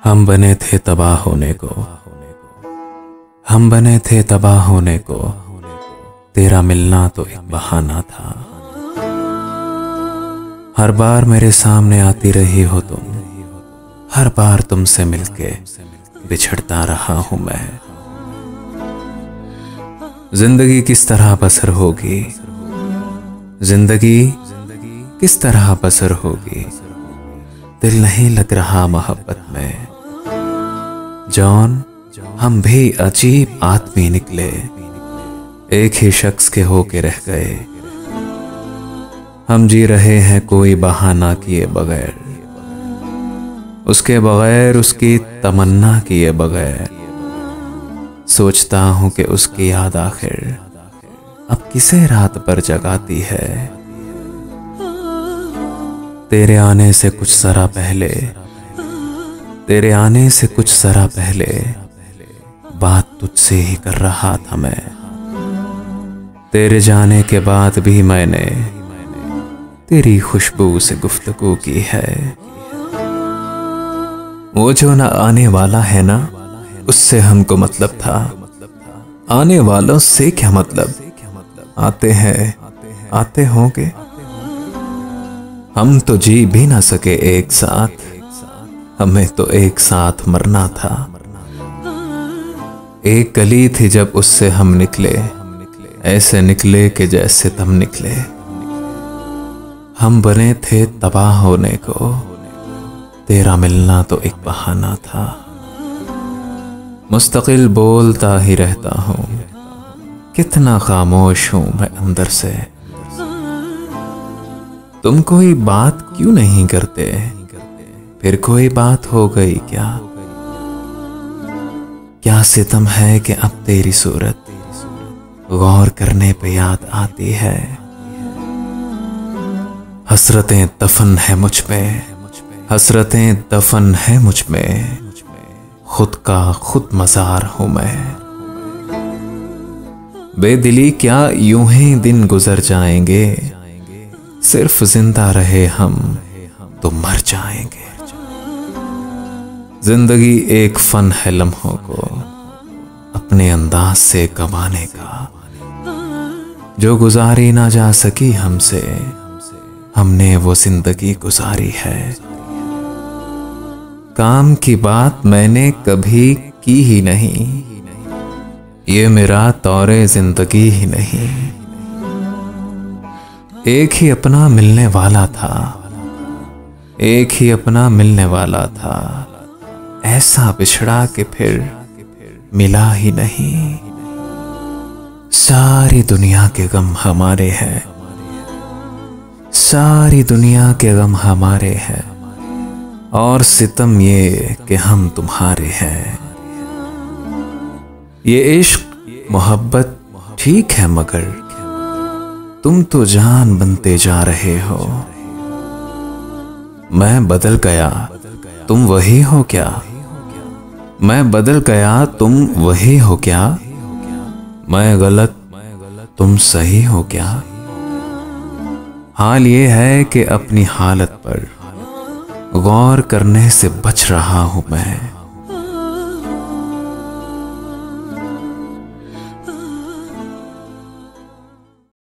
हम बने थे तबाह होने को, हम बने थे तबाह होने को, तेरा मिलना तो एक बहाना था। हर बार मेरे सामने आती रही हो तुम, हर बार तुमसे मिलके बिछड़ता रहा हूं मैं। जिंदगी किस तरह बसर होगी, जिंदगी किस तरह बसर होगी, दिल नहीं लग रहा मोहब्बत में। जॉन हम भी अजीब आदमी निकले, एक ही शख्स के होके रह गए। हम जी रहे हैं कोई बहाना किए बगैर, उसके बगैर, उसकी तमन्ना किए बगैर। सोचता हूं कि उसकी याद आखिर अब किसे रात पर जगाती है। तेरे आने से कुछ जरा पहले, तेरे आने से कुछ जरा पहले बात तुझसे ही कर रहा था मैं। तेरे जाने के बाद भी मैंने तेरी खुशबू से गुफ्तगू की है। वो जो ना आने वाला है ना, उससे हमको मतलब था। आने वालों से क्या मतलब, आते हैं आते होंगे। हम तो जी भी ना सके एक साथ, हमें तो एक साथ मरना था। एक गली थी जब उससे हम निकले, ऐसे निकले कि जैसे तुम निकले। हम बने थे तबाह होने को, तेरा मिलना तो एक बहाना था। मुस्तकिल बोलता ही रहता हूं, कितना खामोश हूं मैं अंदर से। तुम कोई बात क्यों नहीं करते, फिर कोई बात हो गई क्या? क्या सितम है कि अब तेरी सूरत गौर करने पे याद आती है। हसरतें दफन है मुझ में, हसरतें दफन है मुझ में, खुद का खुद मजार हूं मैं। बेदिली क्या यूं ही दिन गुजर जाएंगे, सिर्फ जिंदा रहे हम तो मर जाएंगे। जिंदगी एक फन है लम्हों को अपने अंदाज से गंवाने का। जो गुजारी ना जा सकी हमसे, हमने वो जिंदगी गुजारी है। काम की बात मैंने कभी की ही नहीं, ये मेरा तौरे जिंदगी ही नहीं। एक ही अपना मिलने वाला था, एक ही अपना मिलने वाला था, ऐसा बिछड़ा कि फिर मिला ही नहीं। सारी दुनिया के गम हमारे हैं, सारी दुनिया के गम हमारे हैं, और सितम ये कि हम तुम्हारे हैं। ये इश्क मोहब्बत ठीक है, मगर तुम तो जान बनते जा रहे हो। मैं बदल गया तुम वही हो क्या, मैं बदल गया तुम वही हो क्या, मैं गलत तुम सही हो क्या। हाल ये है कि अपनी हालत पर गौर करने से बच रहा हूं मैं।